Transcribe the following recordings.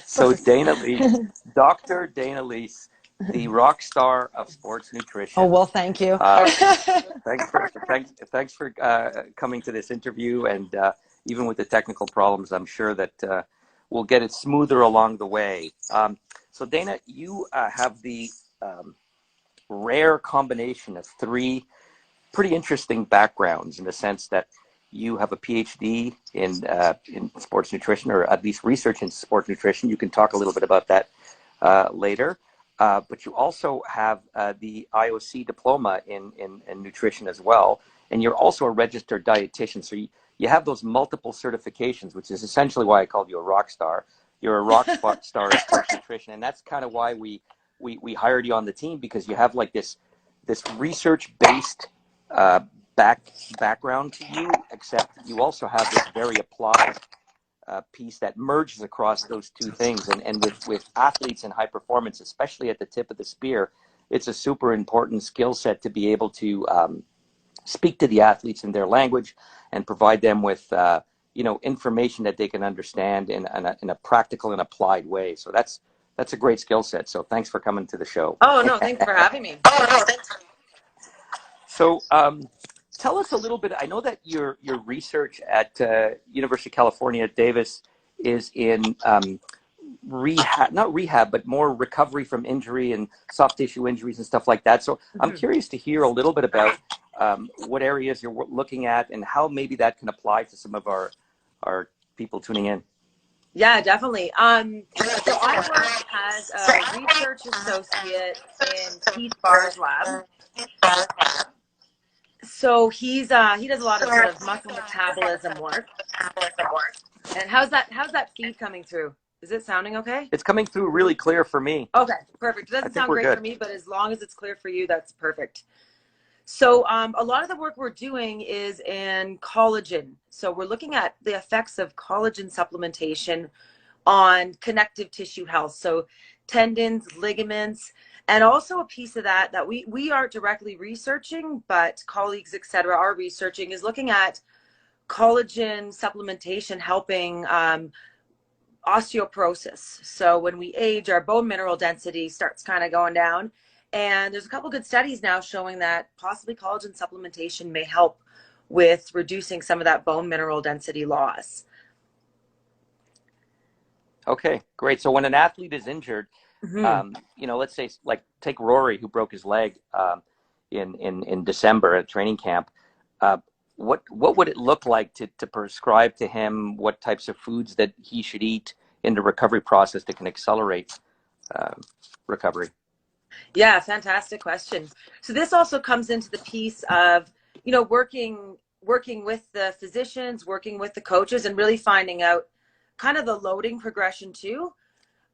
So Dana Leese, Dr. Dana Leese, the rock star of sports Oh, nutrition. well, thank you. Uh, thanks for coming to this interview, and even with the technical problems, I'm sure that we'll get it smoother along the way. So Dana, you have the rare combination of three pretty interesting backgrounds in the sense that you have a PhD in sports nutrition, or at least research in sports nutrition. You can talk a little bit about that later. But you also have the IOC diploma in nutrition as well. And you're also a registered dietitian. So you have those multiple certifications, which is essentially why I called you a rock star. You're a rock star in sports nutrition. And that's kind of why we hired you on the team, because you have like this research-based background to you, except you also have this very applied piece that merges across those two things. And with athletes in high performance, especially at the tip of the spear, it's a super important skill set to be able to speak to the athletes in their language and provide them with information that they can understand in a practical and applied way. So that's a great skill set. So thanks for coming to the show. Oh, no, thanks for having me. So tell us a little bit. I know that your research at University of California at Davis is in rehab, not rehab, but more recovery from injury and soft tissue injuries and stuff like that. So I'm curious to hear a little bit about what areas you're looking at and how maybe that can apply to some of our people tuning in. Yeah, definitely. So I work as a research associate in Keith Barr's lab. So he does a lot of sort of muscle metabolism work. And how's that feed coming through? Is it sounding okay? It's coming through really clear for me. Okay, perfect. It doesn't sound great for me, but as long as it's clear for you, that's perfect. So a lot of the work we're doing is in collagen. So we're looking at the effects of collagen supplementation on connective tissue health. So tendons, ligaments, and also a piece of that we aren't directly researching, but colleagues, et cetera, are researching, is looking at collagen supplementation helping osteoporosis. So when we age, our bone mineral density starts kind of going down. And there's a couple good studies now showing that possibly collagen supplementation may help with reducing some of that bone mineral density loss. Okay, great. So when an athlete is injured, let's say, like, take Rory, who broke his leg in December at training camp. What would it look like to prescribe to him what types of foods that he should eat in the recovery process that can accelerate recovery? Yeah, fantastic question. So this also comes into the piece of, working with the physicians, working with the coaches, and really finding out kind of the loading progression too.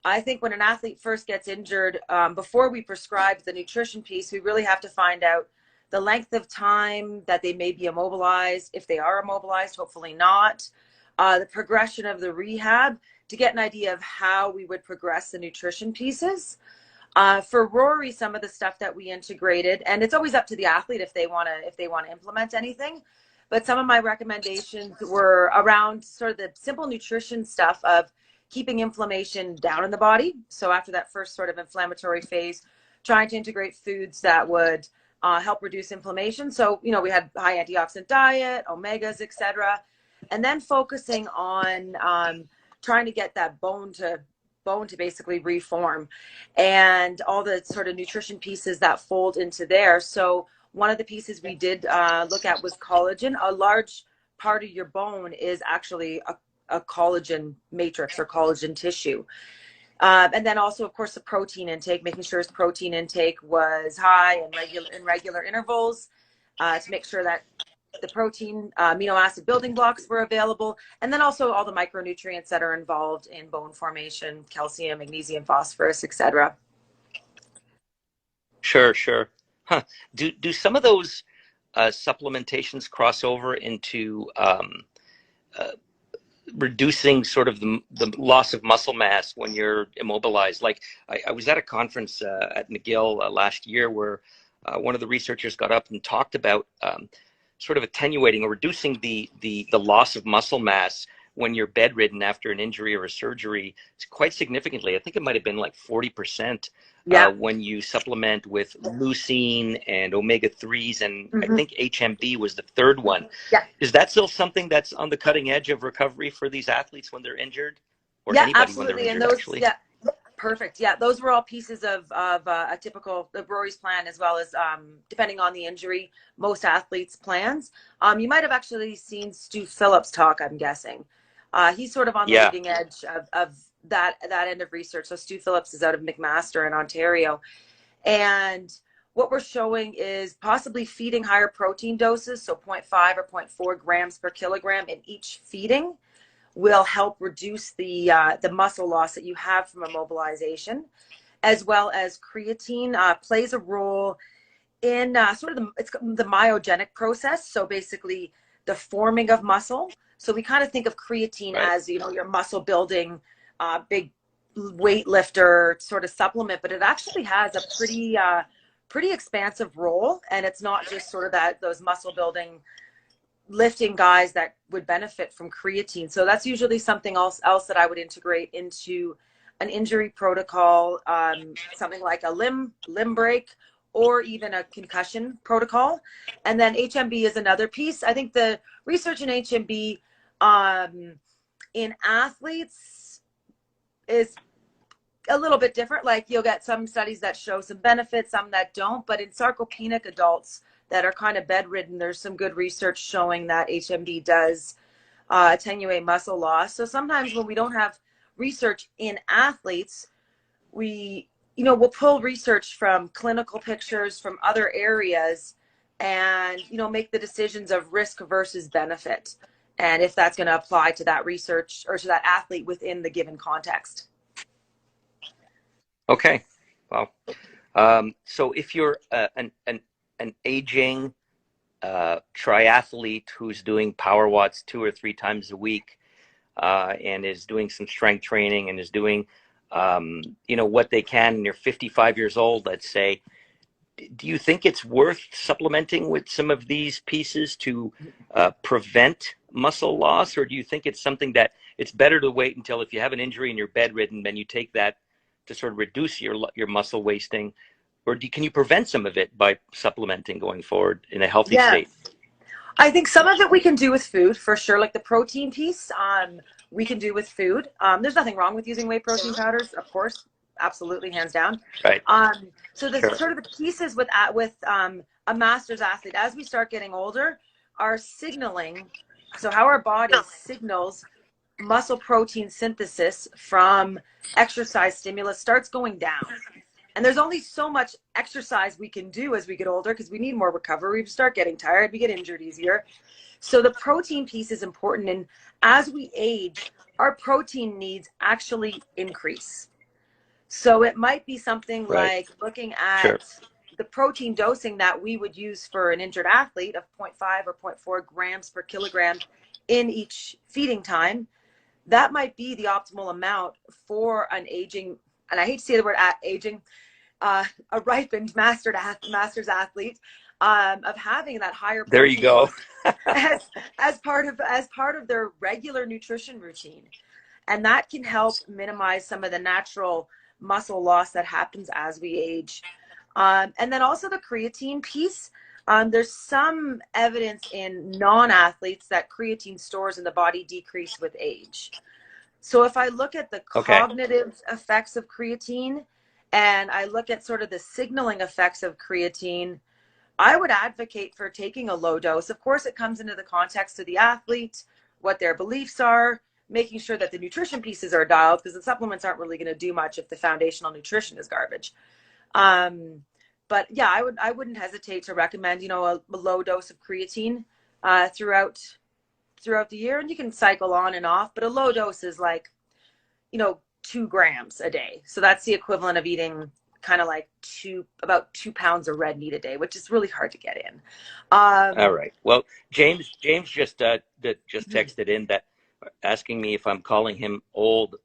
I think when an athlete first gets injured, before we prescribe the nutrition piece, we really have to find out the length of time that they may be immobilized. If they are immobilized, hopefully not. The progression of the rehab to get an idea of how we would progress the nutrition pieces. For Rory, some of the stuff that we integrated, and it's always up to the athlete if they want to implement anything, but some of my recommendations were around sort of the simple nutrition stuff of keeping inflammation down in the body. So after that first sort of inflammatory phase, trying to integrate foods that would help reduce inflammation. So, we had high antioxidant diet, omegas, etc. And then focusing on trying to get that bone to basically reform, and all the sort of nutrition pieces that fold into there. So one of the pieces we did look at was collagen. A large part of your bone is actually a collagen matrix or collagen tissue. And then also, of course, the protein intake, making sure his protein intake was high and regular intervals to make sure that the protein, amino acid building blocks were available, and then also all the micronutrients that are involved in bone formation, calcium, magnesium, phosphorus, etc. Sure. Huh. Do some of those supplementations cross over into reducing sort of the loss of muscle mass when you're immobilized? Like I was at a conference at McGill last year where one of the researchers got up and talked about sort of attenuating or reducing the loss of muscle mass when you're bedridden after an injury or a surgery quite significantly. I think it might have been like 40% Yeah. when you supplement with leucine and omega-3s, and I Hmm. think HMB was the third one. Yeah. Is that still something that's on the cutting edge of recovery for these athletes when they're injured, or Yeah, anybody when they're absolutely. And injured, those, actually? yeah, perfect. Yeah, those were all pieces of a typical the Rory's plan, as well as depending on the injury, most athletes' plans. You might have actually seen Stu Phillips talk. I'm guessing he's sort of on the Yeah, leading edge of that end of research. So Stu Phillips is out of McMaster in Ontario, and what we're showing is possibly feeding higher protein doses, so zero point 0.5 or zero point 0.4 grams per kilogram in each feeding will help reduce the muscle loss that you have from immobilization, as well as creatine plays a role in sort of the myogenic process. So basically, the forming of muscle. So we kind of think of creatine right. as your muscle building, big weightlifter sort of supplement, but it actually has a pretty expansive role, and it's not just sort of those muscle building lifting guys that would benefit from creatine. So that's usually something else that I would integrate into an injury protocol, something like a limb break, or even a concussion protocol. And then HMB is another piece. I think the research in HMB in athletes is a little bit different. Like you'll get some studies that show some benefits, some that don't. But in sarcopenic adults that are kind of bedridden, there's some good research showing that HMB does attenuate muscle loss. So sometimes when we don't have research in athletes, we'll pull research from clinical pictures from other areas, and make the decisions of risk versus benefit, and if that's going to apply to that research or to that athlete within the given context. Okay. Well, so if you're an aging triathlete who's doing power watts 2 or 3 times a week, and is doing some strength training and is doing what they can, and you're 55 years old, let's say, do you think it's worth supplementing with some of these pieces to prevent muscle loss, or do you think it's something that it's better to wait until if you have an injury and you're bedridden, then you take that to sort of reduce your muscle wasting, or can you prevent some of it by supplementing going forward in a healthy Yeah, state? I think some of it we can do with food for sure, like the protein piece. We can do with food. There's nothing wrong with using whey protein powders, of course, absolutely, hands down. Right. So the Sure. sort of the pieces with a master's athlete, as we start getting older, our signaling. So how our body signals muscle protein synthesis from exercise stimulus starts going down. And there's only so much exercise we can do as we get older because we need more recovery. We start getting tired, we get injured easier. So the protein piece is important. And as we age, our protein needs actually increase. So it might be something Right. like looking Sure. at the protein dosing that we would use for an injured athlete of 0.5 or zero point 0.4 grams per kilogram in each feeding time. That might be the optimal amount for an aging, and I hate to say the word aging, a ripened master's athlete, of having that higher There you protein go. dose as part of their regular nutrition routine, and that can help minimize some of the natural muscle loss that happens as we age. And then also the creatine piece. There's some evidence in non-athletes that creatine stores in the body decrease with age. So if I look at the Okay. cognitive effects of creatine and I look at sort of the signaling effects of creatine, I would advocate for taking a low dose. Of course, it comes into the context of the athlete, what their beliefs are, making sure that the nutrition pieces are dialed, because the supplements aren't really going to do much if the foundational nutrition is garbage. But yeah, I wouldn't hesitate to recommend, a low dose of creatine throughout the year, and you can cycle on and off, but a low dose is like 2 grams a day. So that's the equivalent of eating kind of like about 2 pounds of red meat a day, which is really hard to get in. All right. Well, James just texted in that asking me if I'm calling him old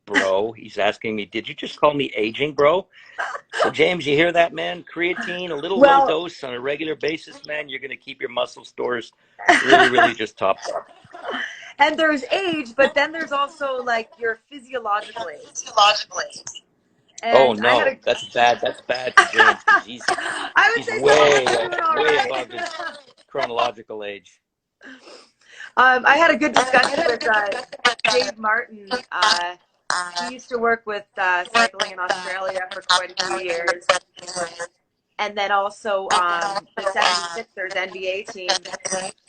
bro. He's asking me, did you just call me aging bro? So James, you hear that, man? Creatine, a little low Well, dose on a regular basis, man. You're going to keep your muscle stores really, really just top. And there's age, but then there's also like your physiological age. Oh And I had no, a that's bad. That's bad for James because I would he's say so. way We're doing all way right. above his chronological age. I had a good discussion with Dave Martin. He used to work with cycling in Australia for quite a few years, and then also the 76ers NBA team.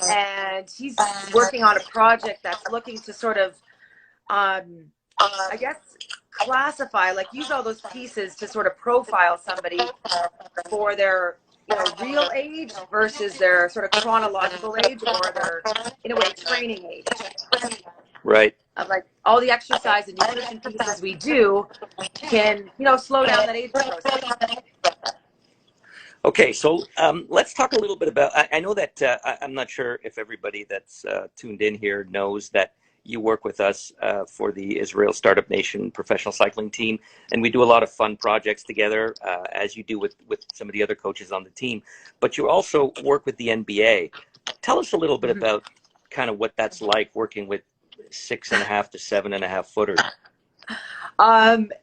And he's working on a project that's looking to sort of, I guess, classify, like use all those pieces to sort of profile somebody for their, real age versus their sort of chronological age or their, in a way, training age. Right. Of like all the exercise and nutrition pieces we do can, slow down that aging process. Okay, so let's talk a little bit about. I know that I'm not sure if everybody that's tuned in here knows that you work with us for the Israel Startup Nation professional cycling team, and we do a lot of fun projects together, as you do with some of the other coaches on the team. But you also work with the NBA. Tell us a little bit Mm-hmm. about kind of what that's like working with 6.5 to 7.5 footers.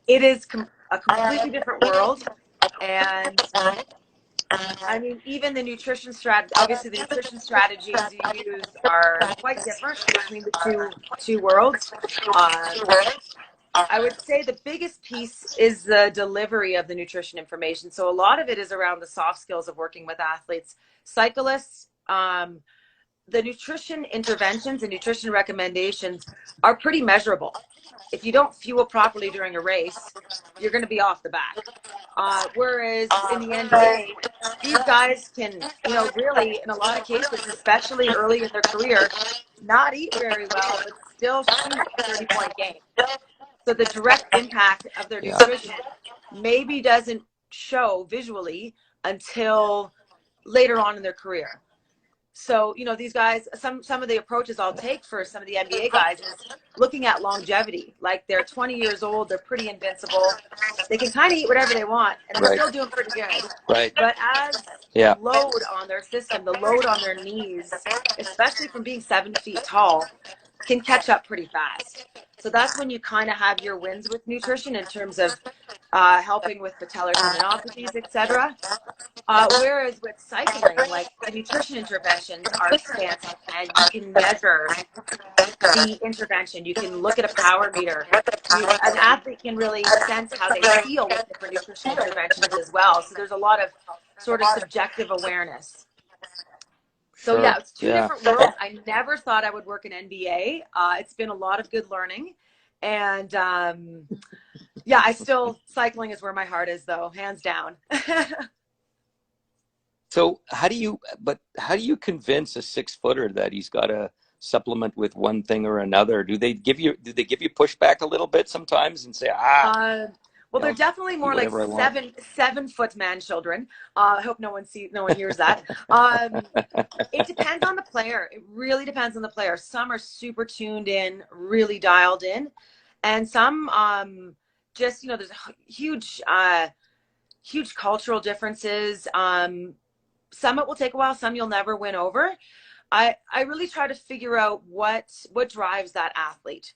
It is a completely different world, and I mean, even the nutrition strategy, obviously the nutrition strategies you use are quite different between the two worlds. I would say the biggest piece is the delivery of the nutrition information. So a lot of it is around the soft skills of working with athletes, cyclists. The nutrition interventions and nutrition recommendations are pretty measurable. If you don't fuel properly during a race, you're going to be off the bat. Whereas in the NBA, these guys can, really, in a lot of cases, especially early in their career, not eat very well, but still shoot a 30-point game. So the direct impact of their Yeah. nutrition maybe doesn't show visually until later on in their career. So, these guys, some of the approaches I'll take for some of the NBA guys is looking at longevity. Like they're 20 years old, they're pretty invincible. They can kind of eat whatever they want and they're still doing pretty good. Right. But as the Yeah. load on their system, the load on their knees, especially from being 7 feet tall, can catch up pretty fast. So that's when you kind of have your wins with nutrition in terms of helping with patellar tendinopathies, etc. Whereas with cycling, like the nutrition interventions are expansive and you can measure the intervention. You can look at a power meter. An athlete can really sense how they feel with different nutrition interventions as well. So there's a lot of sort of subjective awareness. So Sure. yeah, it's two different worlds. I never thought I would work in NBA. It's been a lot of good learning. And yeah, cycling is where my heart is though, hands down. So how do you convince a 6-footer that he's got to supplement with one thing or another? Do they give you pushback a little bit sometimes and say, well, they're definitely more like 7-foot man children. I hope no one hears that. It depends on the player. It really depends on the player. Some are super tuned in, really dialed in, and some just there's huge cultural differences. Some it will take a while, some you'll never win over. I really try to figure out what drives that athlete.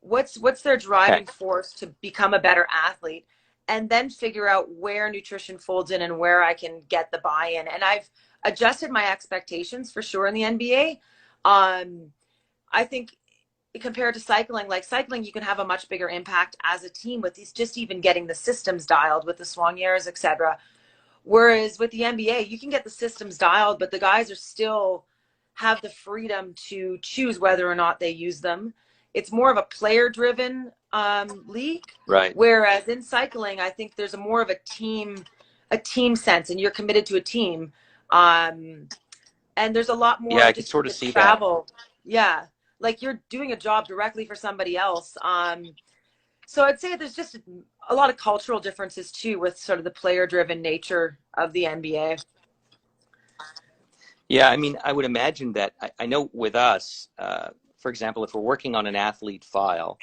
What's their driving force to become a better athlete, and then figure out where nutrition folds in and where I can get the buy-in. And I've adjusted my expectations for sure in the NBA. I think compared to cycling, like cycling, you can have a much bigger impact as a team with these, just even getting the systems dialed with the soigneurs, etc. Whereas with the NBA, you can get the systems dialed, but the guys are still have the freedom to choose whether or not they use them. It's more of a player-driven league. Right. Whereas in cycling, I think there's more of a team sense, and you're committed to a team. And there's a lot more. Yeah, I can sort of see travel. That. Yeah, like you're doing a job directly for somebody else. So I'd say there's just a lot of cultural differences too with sort of the player-driven nature of the NBA. Yeah, I mean, I would imagine that I know with us, for example, if we're working on an athlete file,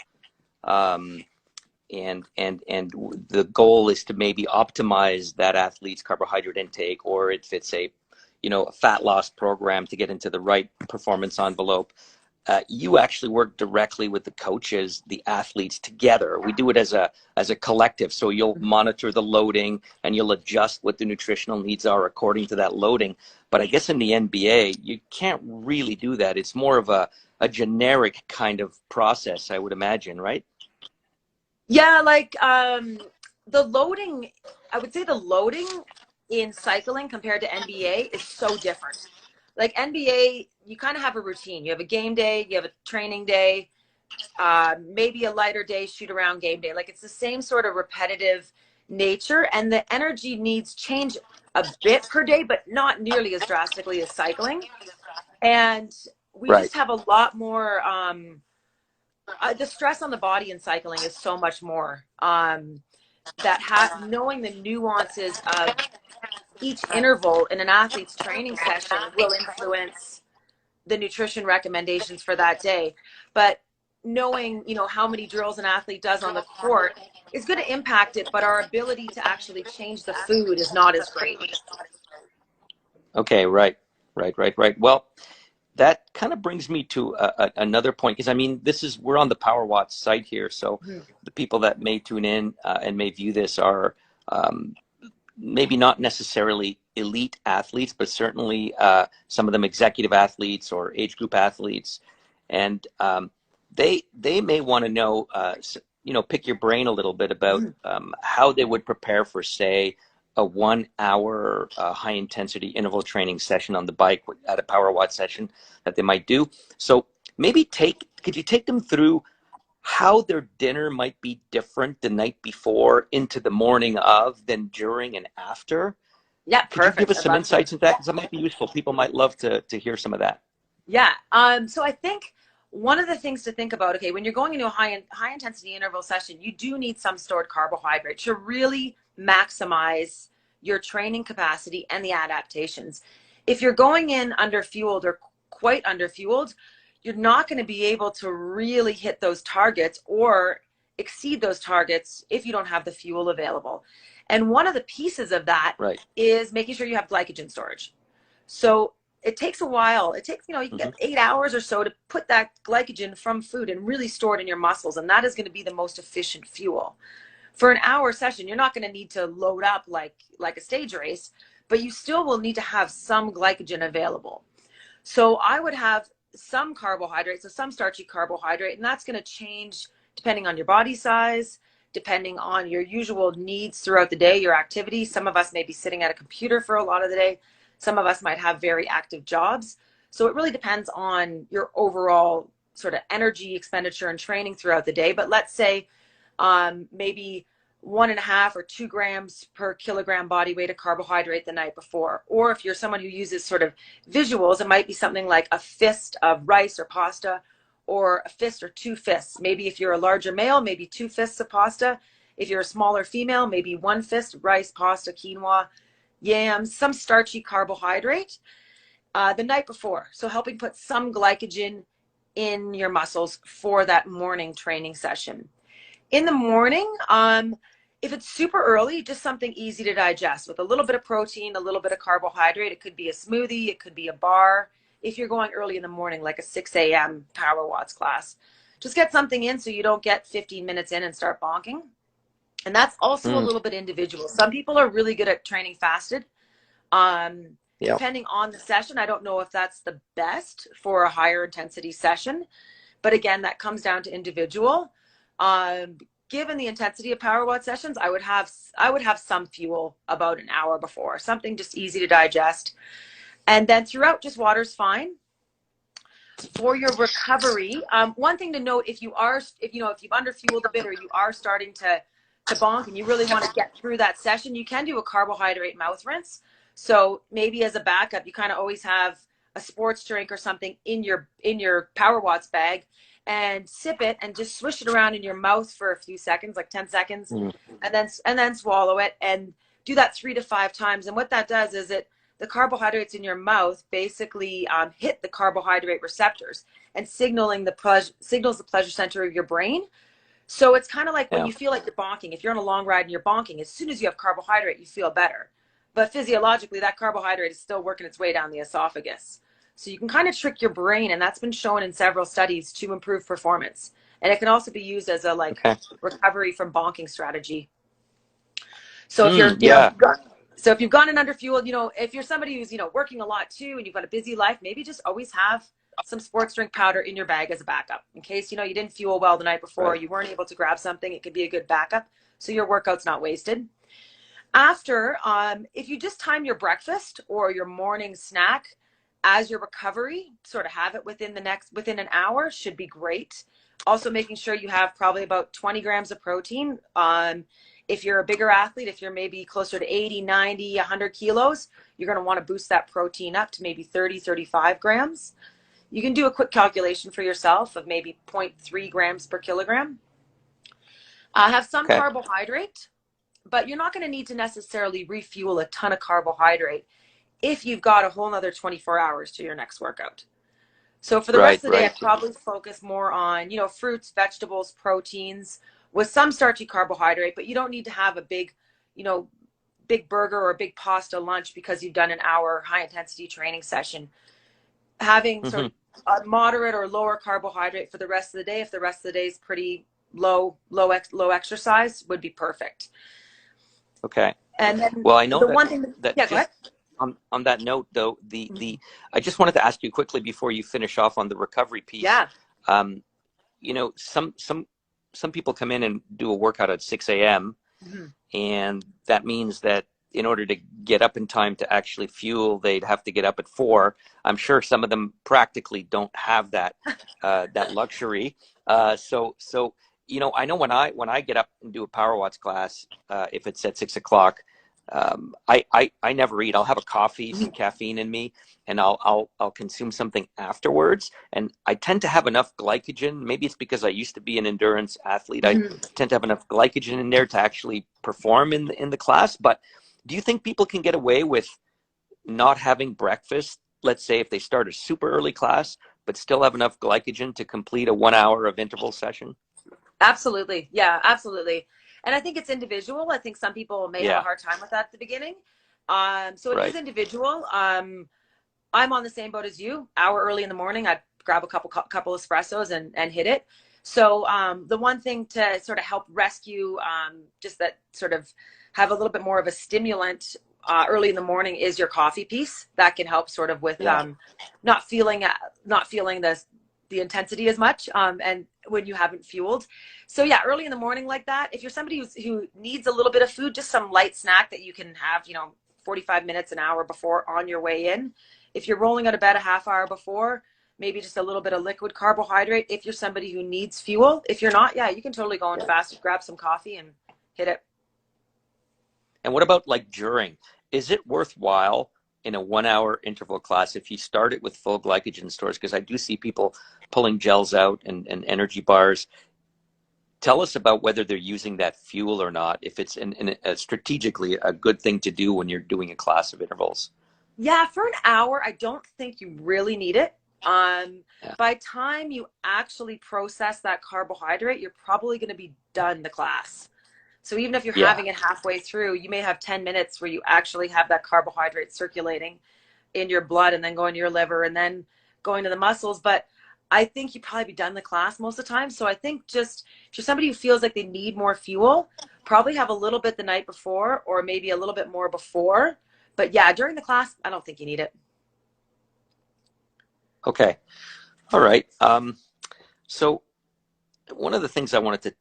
and the goal is to maybe optimize that athlete's carbohydrate intake, or if it's a fat loss program to get into the right performance envelope. you actually work directly with the coaches, the athletes together. We do it as a collective. So you'll monitor the loading and you'll adjust what the nutritional needs are according to that loading. But I guess in the NBA, you can't really do that. It's more of a generic kind of process, I would imagine, right? Yeah, like the loading, I would say the loading in cycling compared to NBA is so different. Like NBA, you kind of have a routine. You have a game day, you have a training day, maybe a lighter day, shoot around game day. Like it's the same sort of repetitive nature, and the energy needs change a bit per day, but not nearly as drastically as cycling. And we Right. just have a lot more. The stress on the body in cycling is so much more. Knowing the nuances of each interval in an athlete's training session will influence the nutrition recommendations for that day. But knowing, how many drills an athlete does on the court is going to impact it, but our ability to actually change the food is not as great. Okay, right. Well, that kind of brings me to another point, because I mean, we're on the Power Watch site here, so Mhm. the people that may tune in and may view this are um, maybe not necessarily elite athletes, but certainly some of them executive athletes or age group athletes, and they may want to know, pick your brain a little bit about how they would prepare for, say, a 1 hour high intensity interval training session on the bike at a power watt session that they might do. So maybe could you take them through how their dinner might be different the night before into the morning of than during and after? Yeah, Could you give perfect. us I'd some love to. insights into that? Because that might be useful. People might love to hear some of that. Yeah. So I think one of the things to think about, okay, when you're going into a high intensity interval session, you do need some stored carbohydrate to really maximize your training capacity and the adaptations. If you're going in underfueled or quite underfueled, you're not going to be able to really hit those targets or exceed those targets if you don't have the fuel available. And one of the pieces of that Right. is making sure you have glycogen storage. So it takes a while. It takes, you can Hmm. get 8 hours or so to put that glycogen from food and really store it in your muscles. And that is going to be the most efficient fuel. For an hour session, you're not going to need to load up like a stage race, but you still will need to have some glycogen available. So I would have some carbohydrate, so some starchy carbohydrate, and that's going to change depending on your body size, depending on your usual needs throughout the day, your activity. Some of us may be sitting at a computer for a lot of the day. Some of us might have very active jobs. So it really depends on your overall sort of energy expenditure and training throughout the day. But let's say maybe 1.5 or 2 grams per kilogram body weight of carbohydrate the night before. Or if you're someone who uses sort of visuals, it might be something like a fist of rice or pasta, or a fist or 2 fists. Maybe if you're a larger male, maybe 2 fists of pasta. If you're a smaller female, maybe 1 fist, rice, pasta, quinoa, yams, some starchy carbohydrate the night before. So helping put some glycogen in your muscles for that morning training session. In the morning, if it's super early, just something easy to digest with a little bit of protein, a little bit of carbohydrate. It could be a smoothie, it could be a bar. If you're going early in the morning, like a 6 a.m. Power Watts class, just get something in so you don't get 15 minutes in and start bonking. And that's also a Mm, little bit individual. Some people are really good at training fasted. yeah. Depending on the session, I don't know if that's the best for a higher intensity session. But again, that comes down to individual. Um, Given the intensity of power watt sessions, I would have some fuel about an hour before, something just easy to digest, and then throughout, just water's fine for your recovery. One thing to note: if you've underfueled a bit or you are starting to bonk and you really want to get through that session, you can do a carbohydrate mouth rinse. So maybe as a backup, you kind of always have a sports drink or something in your Power Watts bag, and sip it and just swish it around in your mouth for a few seconds, like 10 seconds, Mm, and then swallow it, and do that 3 to 5 times. And what that does is the carbohydrates in your mouth basically hit the carbohydrate receptors and signals the pleasure center of your brain. So it's kind of like when yeah. you feel like you're bonking. If you're on a long ride and you're bonking, as soon as you have carbohydrate, you feel better. But physiologically, that carbohydrate is still working its way down the esophagus. So you can kind of trick your brain, and that's been shown in several studies to improve performance. And it can also be used as a like Okay. recovery from bonking strategy. So if Mm, you're, you know, yeah. so if you've gone in underfueled, you know, if you're somebody who's, you know, working a lot too, and you've got a busy life, maybe just always have some sports drink powder in your bag as a backup in case, you know, you didn't fuel well the night before, Right. you weren't able to grab something. It could be a good backup, so your workout's not wasted. After, if you just time your breakfast or your morning snack as your recovery, sort of have it within an hour, should be great. Also making sure you have probably about 20 grams of protein. If you're a bigger athlete, if you're maybe closer to 80, 90, 100 kilos, you're going to want to boost that protein up to maybe 30, 35 grams. You can do a quick calculation for yourself of maybe 0.3 grams per kilogram. Have some Okay. carbohydrate, but you're not going to need to necessarily refuel a ton of carbohydrate if you've got a whole nother 24 hours to your next workout. So for the rest Right. of the day, I Right. probably focus more on, you know, fruits, vegetables, proteins with some starchy carbohydrate, but you don't need to have a big, you know, big burger or a big pasta lunch because you've done an hour high intensity training session. Having sort Hmm. of a moderate or lower carbohydrate for the rest of the day, if the rest of the day is pretty low exercise, would be perfect. Okay. And then Well, I know the that one thing, that yeah, go ahead. just on that note, though, the I just wanted to ask you quickly before you finish off on the recovery piece. Yeah. Um, you know, some people come in and do a workout at 6 a.m. Mhm. and that means that in order to get up in time to actually fuel, they'd have to get up at 4. I'm sure some of them practically don't have that luxury. So you know, I know when I get up and do a Power Watts class, if it's at 6 o'clock, I never eat. I'll have a coffee, some caffeine in me, and I'll consume something afterwards. And I tend to have enough glycogen. Maybe it's because I used to be an endurance athlete. I Mhm. tend to have enough glycogen in there to actually perform in the class. But do you think people can get away with not having breakfast? Let's say if they start a super early class, but still have enough glycogen to complete a 1 hour of interval session? Absolutely. Yeah, absolutely. And I think it's individual. I think some people may have a Yeah, hard time with that at the beginning. So it is right. individual. I'm on the same boat as you. Hour early in the morning, I'd grab a couple espressos and hit it. So the one thing to sort of help rescue just that sort of have a little bit more of a stimulant early in the morning is your coffee piece. That can help sort of with Yeah. not feeling not feeling the intensity as much and when you haven't fueled. So yeah, early in the morning like that, if you're somebody who needs a little bit of food, just some light snack that you can have, you know, 45 minutes, an hour before on your way in. If you're rolling out of bed a half hour before, maybe just a little bit of liquid carbohydrate if you're somebody who needs fuel. If you're not, yeah, you can totally go on Yeah. fast, grab some coffee and hit it. And what about like during? Is it worthwhile in a 1 hour interval class if you start it with full glycogen stores? Because I do see people pulling gels out and energy bars. Tell us about whether they're using that fuel or not, if it's strategically a good thing to do when you're doing a class of intervals. Yeah, for an hour, I don't think you really need it. Um, Yeah. by time you actually process that carbohydrate, you're probably going to be done the class. So even if you're Yeah. having it halfway through, you may have 10 minutes where you actually have that carbohydrate circulating in your blood and then going to your liver and then going to the muscles. But I think you probably be done the class most of the time. So I think just if you're somebody who feels like they need more fuel, probably have a little bit the night before or maybe a little bit more before. But yeah, during the class, I don't think you need it. Okay. All right. So one of the things I wanted to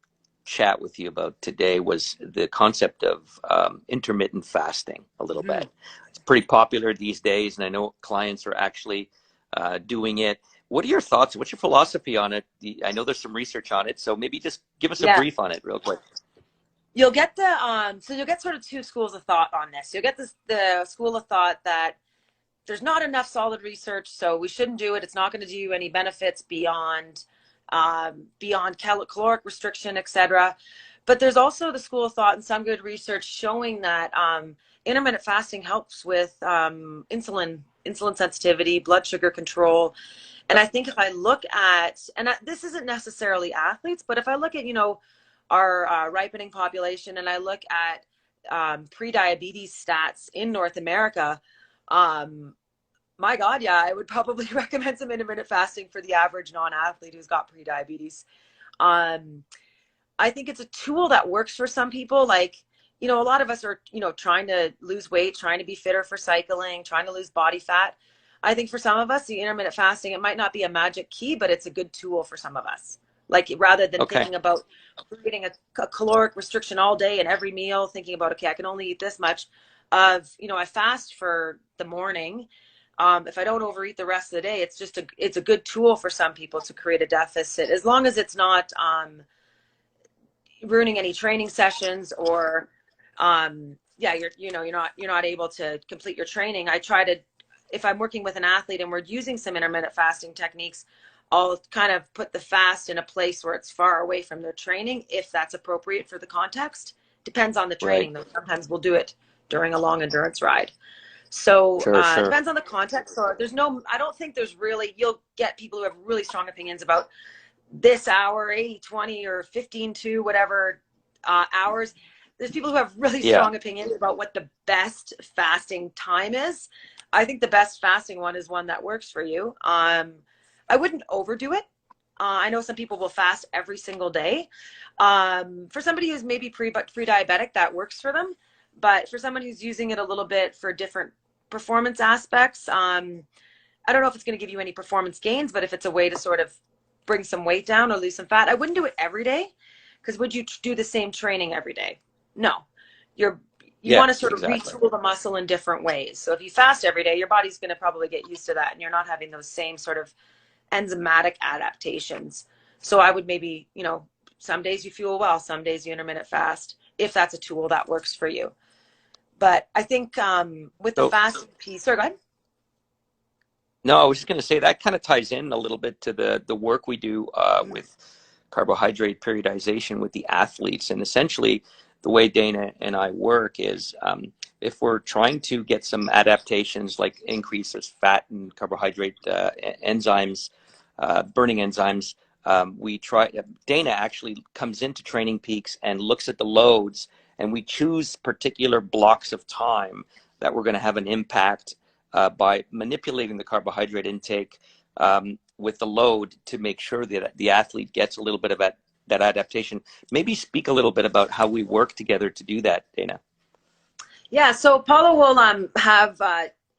chat with you about today was the concept of intermittent fasting a little Mm-hmm. bit. It's pretty popular these days, and I know clients are actually doing it. What are your thoughts? What's your philosophy on it? I know there's some research on it, so maybe just give us a Yeah. brief on it real quick. You'll get so you'll get sort of two schools of thought on this. You'll get the school of thought that there's not enough solid research, so we shouldn't do it. It's not going to do you any benefits beyond caloric restriction, etc. But there's also the school of thought and some good research showing that intermittent fasting helps with insulin sensitivity, blood sugar control. And I think if I look at, and this isn't necessarily athletes, but if I look at, you know, our ripening population and I look at pre-diabetes stats in North America, um, My God, yeah, I would probably recommend some intermittent fasting for the average non-athlete who's got pre-diabetes. Um, I think it's a tool that works for some people. Like, a lot of us are, trying to lose weight, trying to be fitter for cycling, trying to lose body fat. I think for some of us, the intermittent fasting, it might not be a magic key, but it's a good tool for some of us. Like, rather than Okay. thinking about creating a caloric restriction all day and every meal, thinking about, okay, I can only eat this much I fast for the morning. If I don't overeat the rest of the day, it's a good tool for some people to create a deficit, as long as it's not, ruining any training sessions or you're not able to complete your training. I try to, if I'm working with an athlete and we're using some intermittent fasting techniques, I'll kind of put the fast in a place where it's far away from their training, if that's appropriate for the context. Depends on the Right. training, though. Sometimes we'll do it during a long endurance ride. So Sure, it sure. depends on the context. So I don't think there's really, you'll get people who have really strong opinions about this hour, 80, 20, or 15 to whatever hours. There's people who have really Yeah. strong opinions about what the best fasting time is. I think the best fasting one is one that works for you. I wouldn't overdo it. I know some people will fast every single day. For somebody who's maybe pre-diabetic, that works for them. But for someone who's using it a little bit for different performance aspects, I don't know if it's going to give you any performance gains, but if it's a way to sort of bring some weight down or lose some fat, I wouldn't do it every day, because would you do the same training every day? No. You want to Yes, sort of exactly. retool the muscle in different ways. So if you fast every day, your body's going to probably get used to that, and you're not having those same sort of enzymatic adaptations. So I would maybe, some days you fuel well, some days you intermittent fast, if that's a tool that works for you. But I think with the So, fasting piece, sorry, go ahead. no, I was just going to say that kind of ties in a little bit to the work we do with carbohydrate periodization with the athletes. And essentially, the way Dana and I work is if we're trying to get some adaptations like increases fat and carbohydrate enzymes, burning enzymes, we try. Dana actually comes into Training Peaks and looks at the loads, and we choose particular blocks of time that we're going to have an impact by manipulating the carbohydrate intake with the load to make sure that the athlete gets a little bit of that adaptation. Maybe speak a little bit about how we work together to do that, Dana. Yeah, so Paulo will have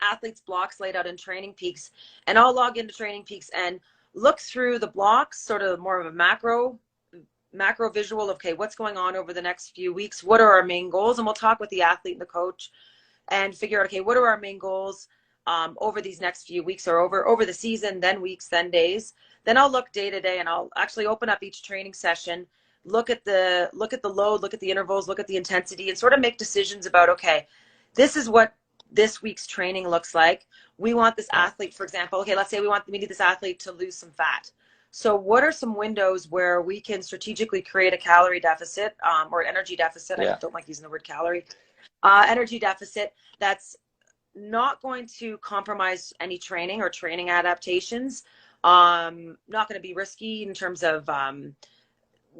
athletes' blocks laid out in Training Peaks, and I'll log into Training Peaks and look through the blocks, sort of more of a macro visual of, okay, what's going on over the next few weeks? What are our main goals? And we'll talk with the athlete and the coach and figure out, okay, what are our main goals over these next few weeks, or over the season, then weeks, then days. Then I'll look day to day, and I'll actually open up each training session, look at the load, look at the intervals, look at the intensity, and sort of make decisions about, okay, this is what this week's training looks like. We want this athlete, for example, okay, let's say we need this athlete to lose some fat. So what are some windows where we can strategically create a calorie deficit or an energy deficit? I Yeah. don't like using the word calorie. Energy deficit that's not going to compromise any training or training adaptations. Not going to be risky in terms of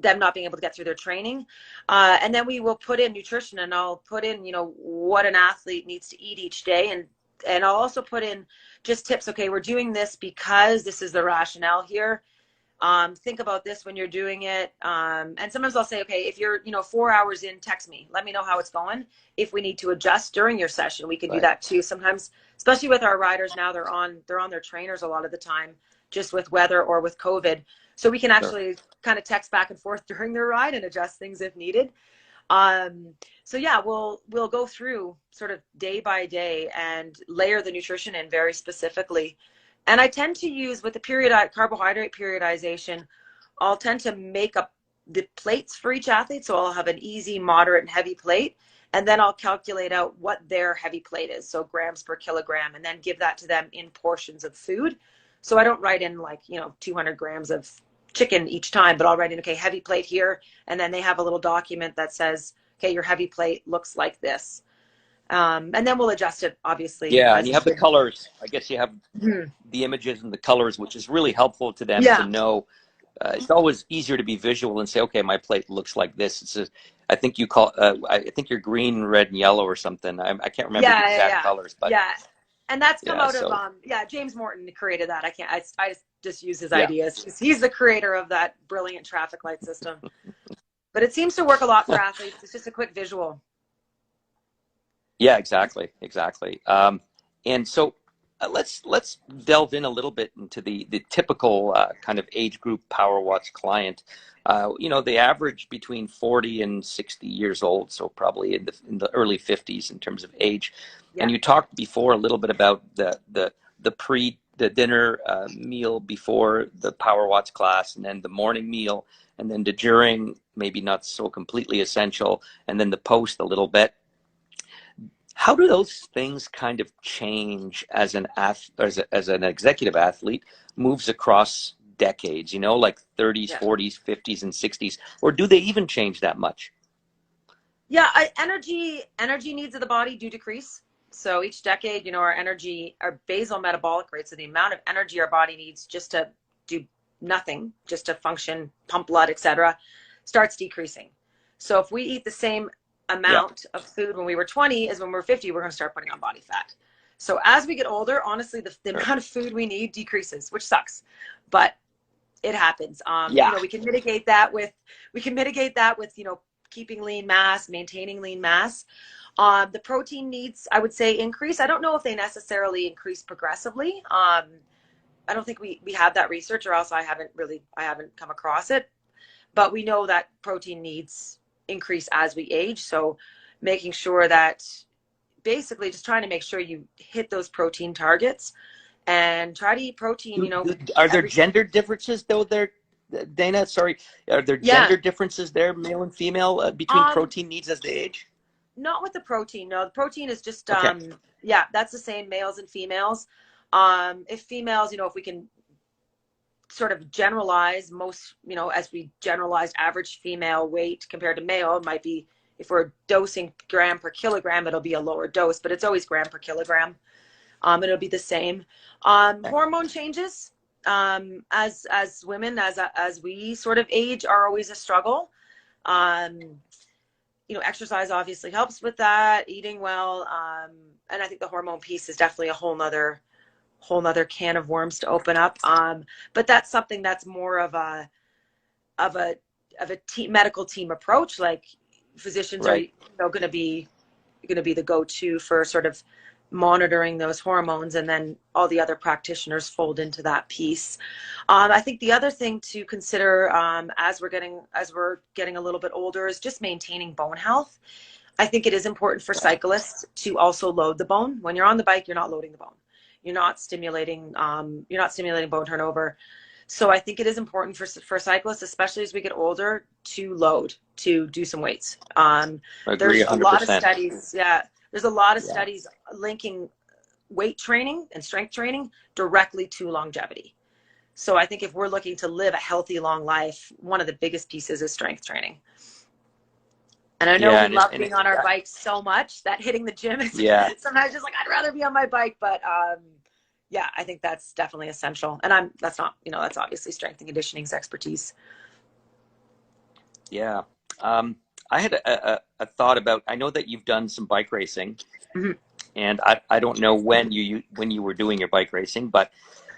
them not being able to get through their training. And then we will put in nutrition, and I'll put in, what an athlete needs to eat each day. And I'll also put in just tips. Okay, we're doing this because this is the rationale here. Think about this when you're doing it. And sometimes I'll say, okay, if you're, 4 hours in, text me, let me know how it's going. If we need to adjust during your session, we can do Right. that too. Sometimes, especially with our riders now, they're on their trainers a lot of the time, just with weather or with COVID. So we can Sure. actually kind of text back and forth during their ride and adjust things if needed. So yeah, we'll go through sort of day by day and layer the nutrition in very specifically. And I tend to use, with the carbohydrate periodization, I'll tend to make up the plates for each athlete. So I'll have an easy, moderate, and heavy plate. And then I'll calculate out what their heavy plate is, so grams per kilogram, and then give that to them in portions of food. So I don't write in 200 grams of chicken each time, but I'll write in, okay, heavy plate here. And then they have a little document that says, okay, your heavy plate looks like this. And then we'll adjust it, obviously, Yeah, and as you have the needed. colors. I guess you have Mhm. the images and the colors, which is really helpful to them to Yeah. know. It's always easier to be visual and say, okay, my plate looks like this. I think you call, I think you're green, red, and yellow or something. I can't remember the Yeah, yeah, exact yeah. colors, but Yeah. And that's come Yeah. out of So yeah, James Morton created that. I just use his yeah. ideas. He's the creator of that brilliant traffic light system. But it seems to work a lot for athletes. It's just a quick visual. Yeah, exactly, exactly. And so let's delve in a little bit into the typical kind of age group Power Watch client. They average between 40 and 60 years old, so probably in the early 50s in terms of age. And Yeah. you talked before a little bit about the dinner meal before the Power Watch class, and then the morning meal, and then the during, maybe not so completely essential, and then the post a little bit. How do those things kind of change as an executive athlete moves across decades, like 30s, Yeah. 40s, 50s, and 60s? Or do they even change that much? Yeah, energy needs of the body do decrease. So each decade, our basal metabolic rate, so the amount of energy our body needs just to do nothing, just to function, pump blood, etc., starts decreasing. So if we eat the same Yeah, amount of food when we were 20 as when we're 50, we're going to start putting on body fat. So as we get older, honestly, the sure. amount of food we need decreases, which sucks, but it happens. Yeah. We can mitigate that with keeping lean mass, maintaining lean mass. The protein needs, I would say, increase. I don't know if they necessarily increase progressively. I don't think we have that research, or else I haven't come across it. But we know that protein needs increase as we age. So making sure that, basically, just trying to make sure you hit those protein targets and try to eat protein, Are there every, gender differences though there, Dana? Sorry, are there yeah. gender differences there, male and female, between Um, protein needs as they age? Not with the protein. No, the protein is just Okay. yeah, that's the same males and females. If females, if we can sort of generalize most, as we generalized average female weight compared to male, it might be, if we're dosing gram per kilogram, it'll be a lower dose, but it's always gram per kilogram. It'll be the same. Okay. Hormone changes, as women, as we sort of age, are always a struggle. Um, Exercise obviously helps with that, eating well. And I think the hormone piece is definitely a whole nother can of worms to open up. But that's something that's more of a medical team approach. Like, physicians are, Right. going to be the go-to for sort of monitoring those hormones, and then all the other practitioners fold into that piece. I think the other thing to consider, as we're getting a little bit older, is just maintaining bone health. I think it is important for Yeah. cyclists to also load the bone. When you're on the bike, you're not loading the bone. You're not stimulating bone turnover. So I think it is important for cyclists, especially as we get older, to load, to do some weights. Agree There's a lot of 100%. studies. Yeah, there's a lot of Yeah. studies linking weight training and strength training directly to longevity. So I think if we're looking to live a healthy, long life, one of the biggest pieces is strength training. And I know Yeah. we And it, love and being it, on our yeah. bikes so much that hitting the gym is Yeah. sometimes just like, I'd rather be on my bike. But yeah, I think that's definitely essential. And that's obviously strength and conditioning's expertise. Yeah. Um, I had a thought about, I know that you've done some bike racing, Mhm. and I don't know when you were doing your bike racing, but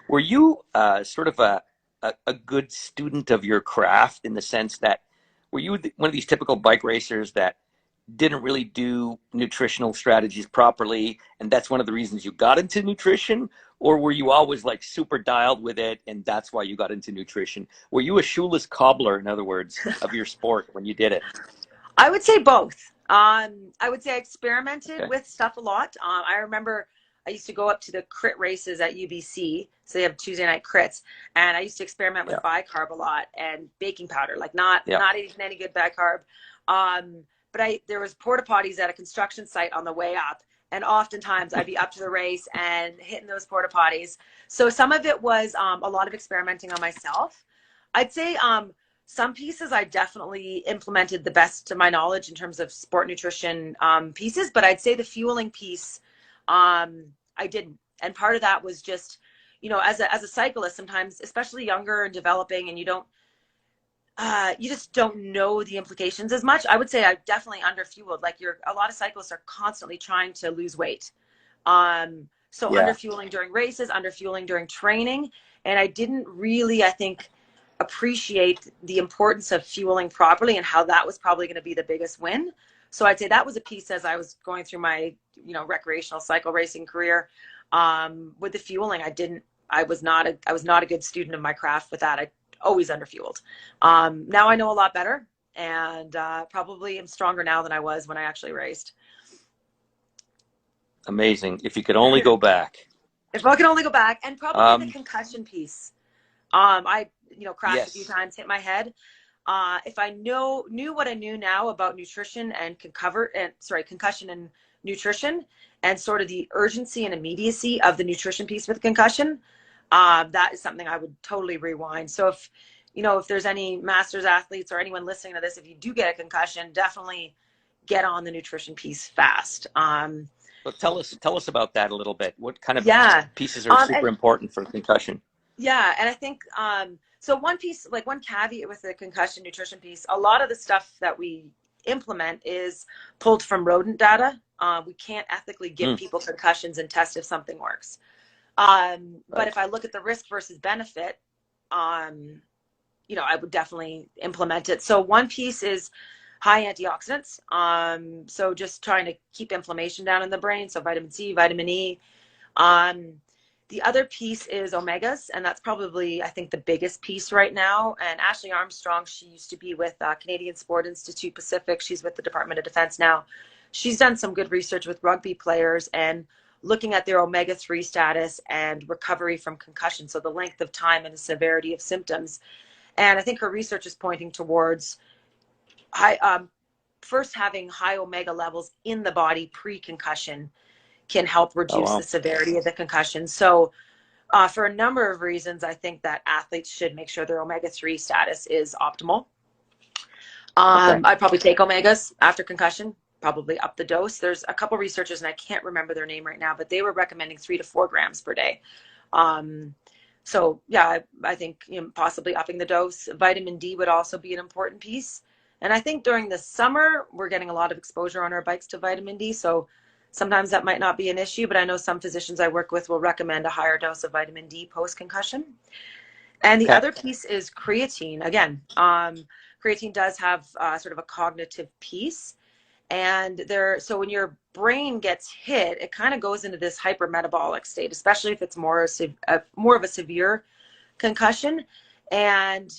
were you sort of a good student of your craft, in the sense that, were you one of these typical bike racers that didn't really do nutritional strategies properly, and that's one of the reasons you got into nutrition? Or were you always like super dialed with it, and that's why you got into nutrition? Were you a shoeless cobbler, in other words, of your sport when you did it? I would say both. I would say I experimented Okay. with stuff a lot. I remember I used to go up to the crit races at UBC. So they have Tuesday night crits. And I used to experiment Yeah. with bicarb a lot and baking powder, like not Yeah. eating any good bicarb. But there was porta potties at a construction site on the way up. And oftentimes I'd be up to the race and hitting those porta potties. So some of it was a lot of experimenting on myself. I'd say some pieces I definitely implemented the best to my knowledge in terms of sport nutrition pieces, but I'd say the fueling piece, I didn't. And part of that was just, as a cyclist, sometimes, especially younger and developing, and you just don't know the implications as much. I would say I definitely underfueled. Like, a lot of cyclists are constantly trying to lose weight. So under Yeah. fueling during races, under fueling during training. And I didn't really, I think, appreciate the importance of fueling properly and how that was probably going to be the biggest win. So I'd say that was a piece as I was going through my, recreational cycle racing career. With the fueling, I was not a good student of my craft with that. I always underfueled. Now I know a lot better, and probably am stronger now than I was when I actually raced. Amazing. If you could only go back. If I could only go back, and probably the Um, concussion piece. I crashed a few yes. times, hit my head. If I knew what I knew now about nutrition and concussion and nutrition, and sort of the urgency and immediacy of the nutrition piece with concussion, that is something I would totally rewind. So if there's any masters athletes or anyone listening to this, if you do get a concussion, definitely get on the nutrition piece fast. So tell us about that a little bit. What kind of Yeah. pieces are super And important for concussion? yeah, and I think so one piece, like one caveat with the concussion nutrition piece, a lot of the stuff that we implement is pulled from rodent data. We can't ethically give Mm, people concussions and test if something works. But right. if I look at the risk versus benefit, I would definitely implement it. So one piece is high antioxidants. So just trying to keep inflammation down in the brain. So vitamin C, vitamin E. Um, the other piece is omegas, and that's probably, I think, the biggest piece right now. And Ashley Armstrong, she used to be with Canadian Sport Institute Pacific. She's with the Department of Defense now. She's done some good research with rugby players and looking at their omega-3 status and recovery from concussion, so the length of time and the severity of symptoms. And I think her research is pointing towards high, first having high omega levels in the body pre-concussion can help Oh, reduce the wow. severity of the concussion. So for a number of reasons, I think that athletes should make sure their omega-3 status is optimal. Okay. I'd probably take omegas after concussion, probably up the dose. There's a couple researchers, and I can't remember their name right now, but they were recommending 3 to 4 grams per day. So yeah, I think possibly upping the dose. Vitamin D would also be an important piece. And I think during the summer, we're getting a lot of exposure on our bikes to vitamin D. So sometimes that might not be an issue, but I know some physicians I work with will recommend a higher dose of vitamin D post-concussion. And the Okay. other piece is creatine. Again, creatine does have sort of a cognitive piece. And so when your brain gets hit, it kind of goes into this hypermetabolic state, especially if it's more of a severe concussion. And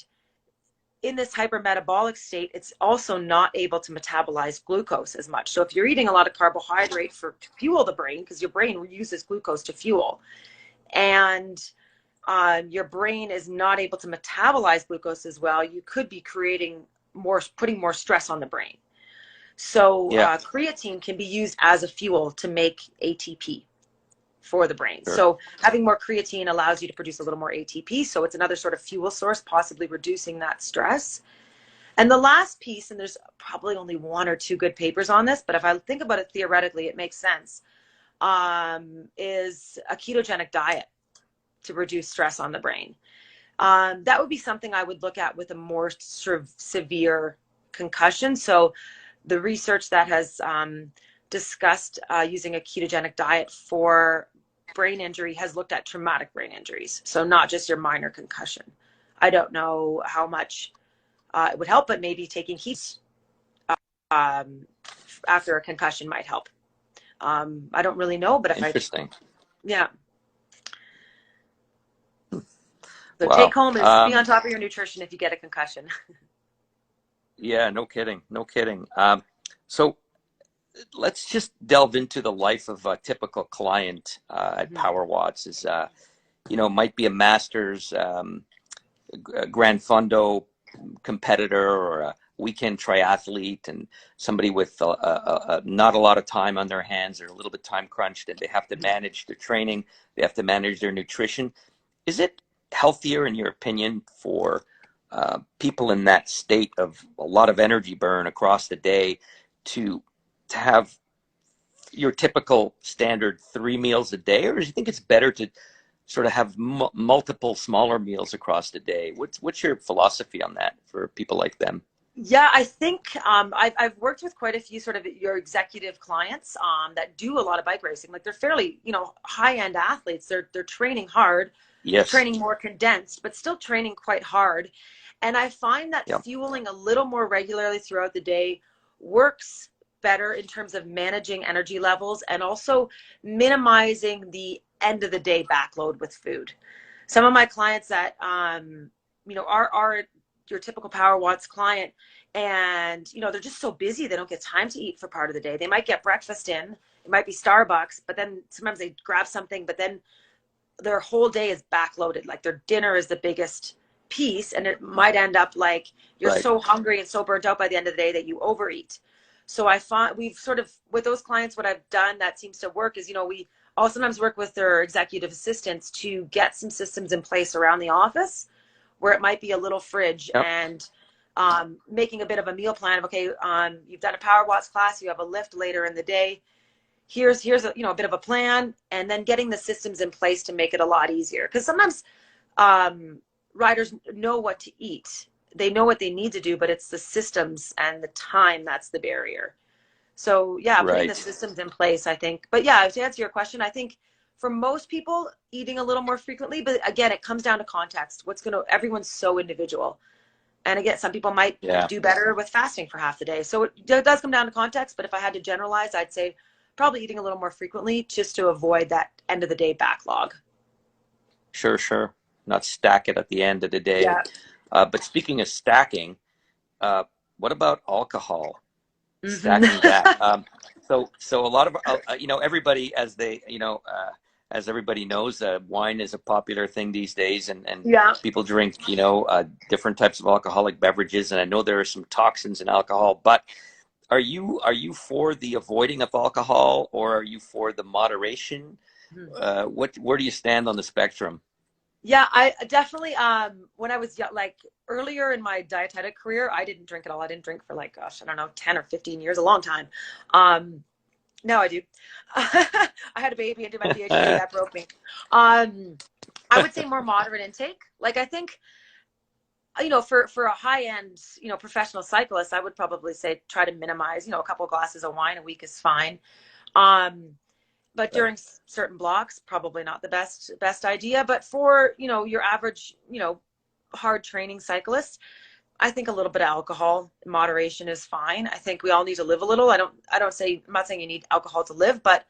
in this hypermetabolic state, it's also not able to metabolize glucose as much. So if you're eating a lot of carbohydrate to fuel the brain, because your brain uses glucose to fuel, and your brain is not able to metabolize glucose as well, you could be putting more stress on the brain. So Yeah. creatine can be used as a fuel to make ATP for the brain. Sure. So having more creatine allows you to produce a little more ATP. So it's another sort of fuel source, possibly reducing that stress. And the last piece, and there's probably only 1 or 2 good papers on this, but if I think about it theoretically, it makes sense, is a ketogenic diet to reduce stress on the brain. That would be something I would look at with a more sort of severe concussion. So the research that has discussed using a ketogenic diet for brain injury has looked at traumatic brain injuries. So not just your minor concussion. I don't know how much it would help, but maybe taking heat um, after a concussion might help. I don't really know, but Interesting. yeah. So take Wow. home is be on top of your nutrition if you get a concussion. Yeah, no kidding. No kidding. So let's just delve into the life of a typical client at Mhm. Power Watts. Is might be a Masters, Grand Fondo competitor, or a weekend triathlete, and somebody with not a lot of time on their hands. They're a little bit time crunched, and they have to manage their training. They have to manage their nutrition. Is it healthier, in your opinion, for people in that state of a lot of energy burn across the day to have your typical standard 3 meals a day, or do you think it's better to sort of have multiple smaller meals across the day? What's your philosophy on that for people like them? Yeah, I think I've worked with quite a few sort of your executive clients that do a lot of bike racing. Like they're fairly, high end athletes. They're training hard, Yes. training more condensed, but still training quite hard. And I find that Yep. fueling a little more regularly throughout the day works better in terms of managing energy levels and also minimizing the end of the day backload with food. Some of my clients that are your typical Power Watts client, and they're just so busy they don't get time to eat for part of the day. They might get breakfast in, it might be Starbucks, but then sometimes they grab something, but then their whole day is backloaded. Like their dinner is the biggest piece, and it might end up like you're Right. so hungry and so burnt out by the end of the day that you overeat. So I find we've sort of, with those clients, what I've done that seems to work is, we all sometimes work with their executive assistants to get some systems in place around the office where it might be a little fridge, Yep. and making a bit of a meal plan of, okay, you've done a Power Watts class, you have a lift later in the day, here's a bit of a plan, and then getting the systems in place to make it a lot easier, because sometimes um, riders know what to eat, they know what they need to do, but it's the systems and the time that's the barrier. So yeah, putting the Right. systems in place, I think. But yeah, to answer your question, I think for most people, eating a little more frequently, but again, it comes down to context. Everyone's so individual. And again, some people might Yeah. do better with fasting for half the day. So it does come down to context. But if I had to generalize, I'd say probably eating a little more frequently just to avoid that end of the day backlog. Sure, sure. Not stack it at the end of the day. Yeah. But speaking of stacking, uh, what about alcohol? Hmm. Stacking that. So a lot of everybody, as everybody knows, wine is a popular thing these days, and Yeah. people drink different types of alcoholic beverages, and I know there are some toxins in alcohol. But are you for the avoiding of alcohol, or are you for the moderation? Where do you stand on the spectrum? Yeah, I definitely, when I was young, like earlier in my dietetic career, I didn't drink at all. I didn't drink for like, gosh, I don't know, 10 or 15 years, a long time. Now I do. I had a baby and did my PhD, that broke me. Um, I would say more moderate intake. Like I think, for a high end, professional cyclist, I would probably say try to minimize, a couple of glasses of wine a week is fine. Um, but Right. during certain blocks, probably not the best idea. But for, your average, hard training cyclist, I think a little bit of alcohol in moderation is fine. I think we all need to live a little. I'm not saying you need alcohol to live, but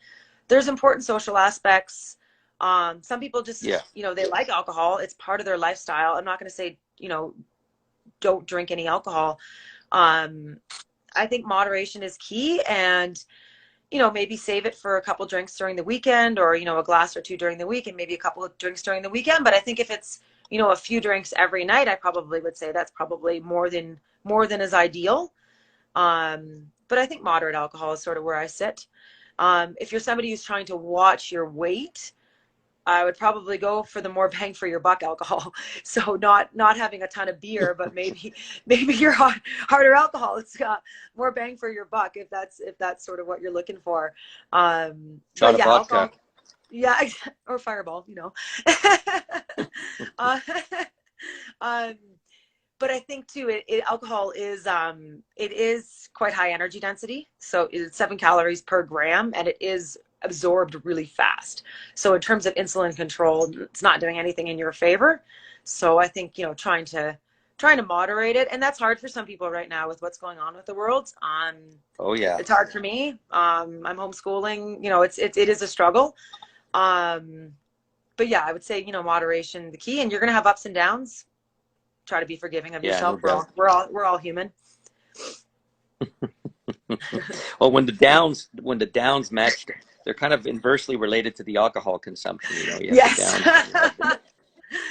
there's important social aspects. Some people Yeah. just, they like alcohol. It's part of their lifestyle. I'm not going to say, don't drink any alcohol. Um, I think moderation is key, and maybe save it for a couple drinks during the weekend, or, a glass or two during the week and maybe a couple of drinks during the weekend. But I think if it's, a few drinks every night, I probably would say that's probably more than is ideal. But I think moderate alcohol is sort of where I sit. If you're somebody who's trying to watch your weight, I would probably go for the more bang for your buck alcohol. So not having a ton of beer, but maybe your harder alcohol. It's got more bang for your buck if that's sort of what you're looking for. Shot But of yeah, vodka. alcohol. Yeah, or Fireball. uh, um, but I think too, alcohol it is quite high energy density. So it's 7 calories per gram, and it is absorbed really fast. So in terms of insulin control, it's not doing anything in your favor. So I think, trying to moderate it, and that's hard for some people right now with what's going on with the world. Oh yeah. It's hard for me. I'm homeschooling. It is a struggle. Um, but yeah, I would say, moderation the key, and you're gonna have ups and downs. Try to be forgiving of Yeah, no yourself. We're doubt. all we're all we're all human. Well, when the downs match, they're kind of inversely related to the alcohol consumption. You have the Yes. downs and you have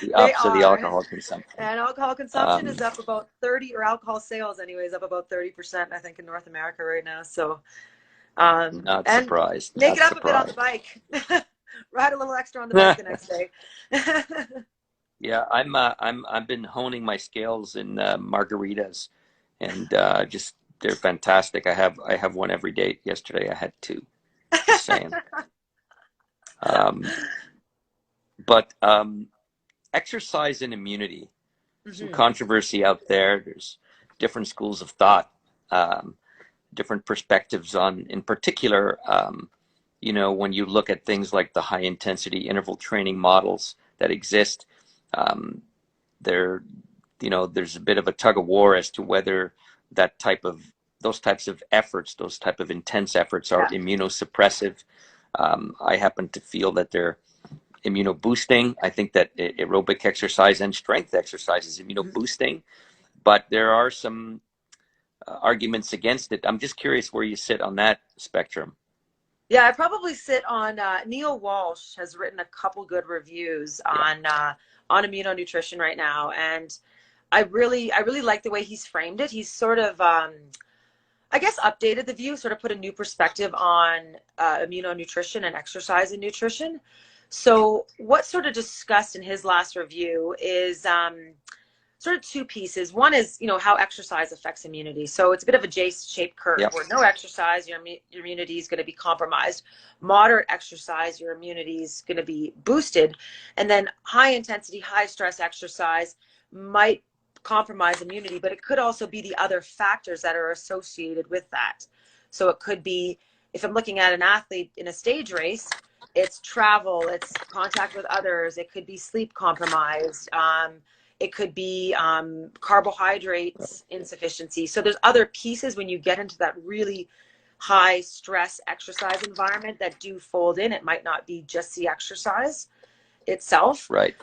the They ups of the are. alcohol consumption. And alcohol consumption Um, is up about 30, or alcohol sales anyways, up about 30%, I think, in North America right now. So, Not and surprised. make it Not up a bit on the surprised. bike. Ride a little extra on the bike the next day. Yeah, I've been honing my skills in margaritas, and just they're fantastic. I have one every day. Yesterday I had two. Just saying. Um, but exercise and immunity. Some Hmm. controversy out there. There's different schools of thought, um, different perspectives on, in particular, when you look at things like the high intensity interval training models that exist, um, there, there's a bit of a tug of war as to whether those types of efforts, those type of intense efforts are Yeah. immunosuppressive. I happen to feel that they're immunoboosting. I think that aerobic exercise and strength exercise is immunoboosting, but there are some arguments against it. I'm just curious where you sit on that spectrum. Yeah, I probably sit on Neil Walsh has written a couple good reviews Yeah. on immunonutrition right now, and I really like the way he's framed it. He's sort of I guess updated the view, sort of put a new perspective on immunonutrition and exercise and nutrition. So what's sort of discussed in his last review is sort of two pieces. One is, how exercise affects immunity. So it's a bit of a J-shaped curve Yep. where no exercise, your immunity is going to be compromised. Moderate exercise, your immunity is going to be boosted. And then high intensity, high stress exercise might compromise immunity, but it could also be the other factors that are associated with that. So it could be, if I'm looking at an athlete in a stage race, it's travel, it's contact with others, it could be sleep compromised, it could be carbohydrates insufficiency. So there's other pieces when you get into that really high stress exercise environment that do fold in. It might not be just the exercise itself. Right.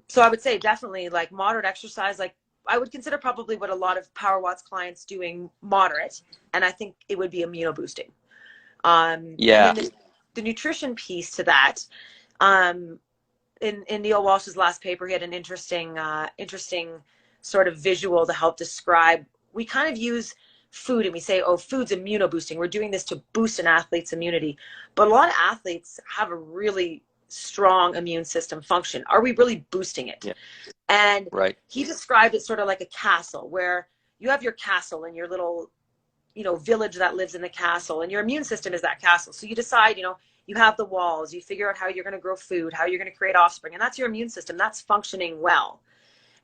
So I would say definitely like moderate exercise, like I would consider probably what a lot of Power Watts clients doing moderate, and I think it would be immunoboosting. Yeah. And then the nutrition piece to that, in Neil Walsh's last paper, he had an interesting sort of visual to help describe. We kind of use food and we say, oh, food's immunoboosting. We're doing this to boost an athlete's immunity. But a lot of athletes have a really strong immune system function. Are we really boosting it? Yeah. And Right. he described it sort of like a castle, where you have your castle and your little, village that lives in the castle, and your immune system is that castle. So you decide, you have the walls, you figure out how you're going to grow food, how you're going to create offspring, and that's your immune system. That's functioning well.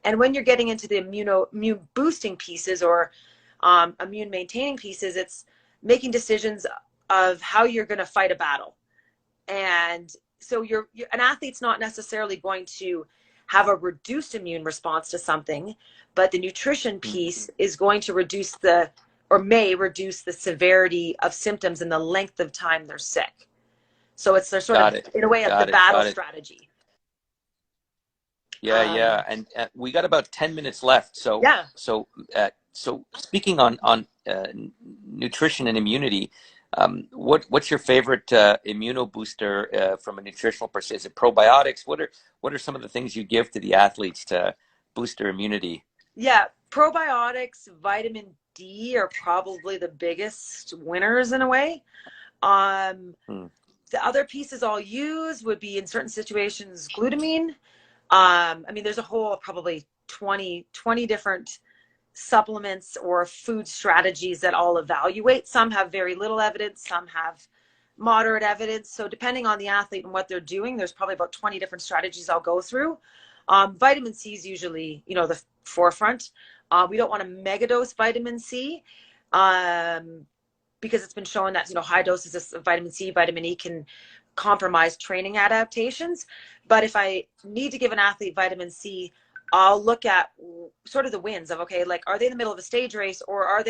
And when you're getting into the immune boosting pieces or immune maintaining pieces, it's making decisions of how you're going to fight a battle. And so an athlete's not necessarily going to have a reduced immune response to something, but the nutrition piece is going to may reduce the severity of symptoms and the length of time they're sick. So it's their sort of, in a way, of the battle strategy. Yeah. And we got about 10 minutes left. So, yeah. So speaking on nutrition and immunity, what's your favorite immunobooster from a nutritional perspective? Is it probiotics? What are some of the things you give to the athletes to boost their immunity? Yeah, probiotics, vitamin D are probably the biggest winners in a way. The other pieces I'll use would be, in certain situations, glutamine. There's a whole probably 20 different supplements or food strategies that I'll evaluate. Some have very little evidence, some have moderate evidence. So depending on the athlete and what they're doing, there's probably about 20 different strategies I'll go through. Vitamin C is usually, the forefront. We don't want to megadose vitamin C because it's been shown that, high doses of vitamin C, vitamin E can compromise training adaptations. But if I need to give an athlete vitamin C, I'll look at sort of the wins of, okay, like, are they in the middle of a stage race, or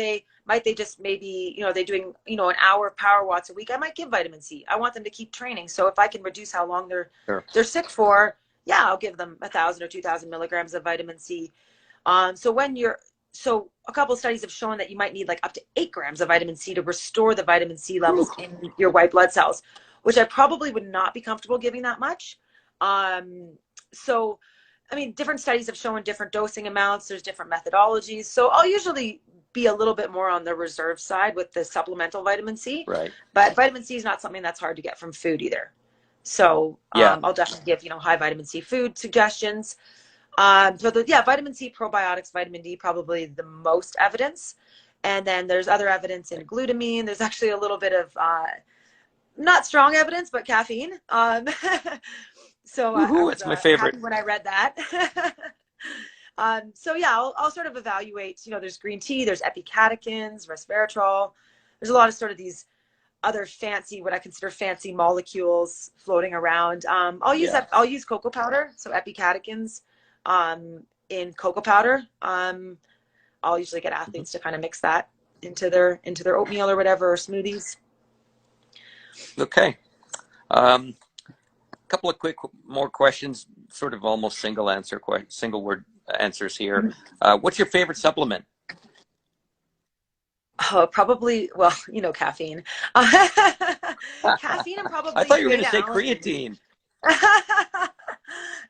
might they just maybe, they're doing, an hour of Power Watts a week. I might give vitamin C. I want them to keep training. So if I can reduce how long they're sick for, yeah, I'll give them 1,000 or 2,000 milligrams of vitamin C. So a couple of studies have shown that you might need like up to 8 grams of vitamin C to restore the vitamin C levels in your white blood cells, which I probably would not be comfortable giving that much. Different studies have shown different dosing amounts. There's different methodologies. So I'll usually be a little bit more on the reserve side with the supplemental vitamin C. Right. But vitamin C is not something that's hard to get from food either. So I'll definitely give, high vitamin C food suggestions. Vitamin C, probiotics, vitamin D, probably the most evidence. And then there's other evidence in glutamine. There's actually a little bit of, not strong evidence, but caffeine. So I was my favorite. happy when I read that. So yeah, I'll sort of evaluate, there's green tea, there's epicatechins, resveratrol. There's a lot of sort of these other fancy, what I consider fancy molecules floating around. Yeah. I'll use cocoa powder. So epicatechins, in cocoa powder. I'll usually get Mhm. athletes to kind of mix that into their oatmeal or whatever, or smoothies. Okay. Couple of quick more questions, sort of almost single word answers here. What's your favorite supplement? Oh, probably, well, caffeine. Caffeine and I probably thought you were going to beta say alanine. creatine.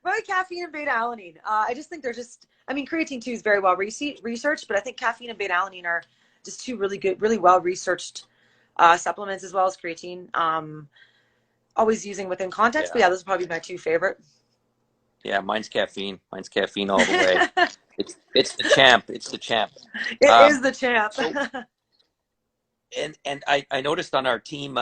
Probably caffeine and beta alanine. I just think they're just, I mean, creatine too is very well researched, but I think caffeine and beta alanine are just two really good, really well researched supplements, as well as creatine. Always using within context, but Yeah. yeah, those are probably my two favorite. Yeah, mine's caffeine. Mine's caffeine all the way. It's the champ. It's the champ. It Um, is the champ. so and I noticed on our team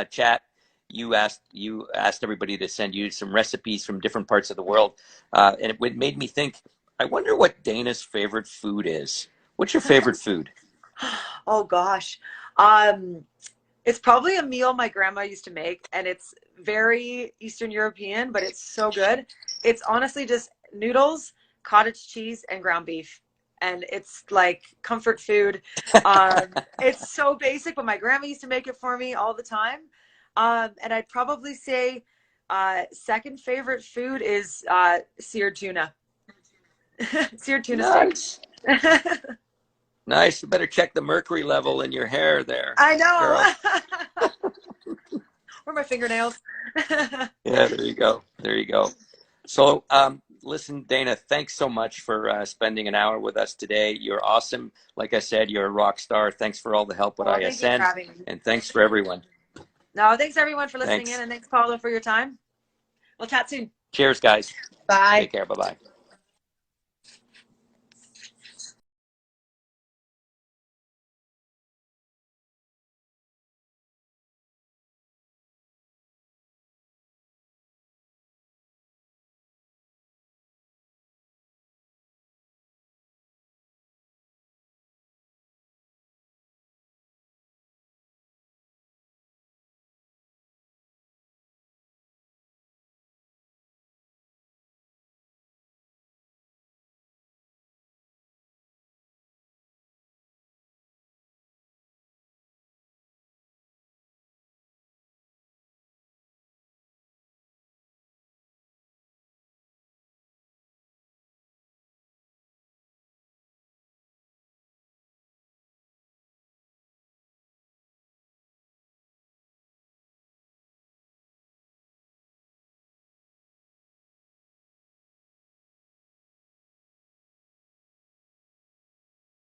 chat, you asked everybody to send you some recipes from different parts of the world, and it made me think. I wonder what Dana's favorite food is. What's your favorite food? Oh gosh. Um, it's probably a meal my grandma used to make, and it's very Eastern European, but it's so good. It's honestly just noodles, cottage cheese, and ground beef. And it's like comfort food. It's so basic, but my grandma used to make it for me all the time. And I'd probably say second favorite food is seared tuna, seared tuna steak. Nice, nice. You better check the mercury level in your hair there, I girl. know. Or my fingernails. Yeah, there you go. There you go. So, listen, Dana, thanks so much for spending an hour with us today. You're awesome. Like I said, you're a rock star. Thanks for all the help with Well, thank you for ISN, having me. and thanks for everyone. No, thanks everyone for listening in, Thanks. and thanks, Paulo, for your time. We'll chat soon. Cheers, guys. Bye. Take care. Bye bye.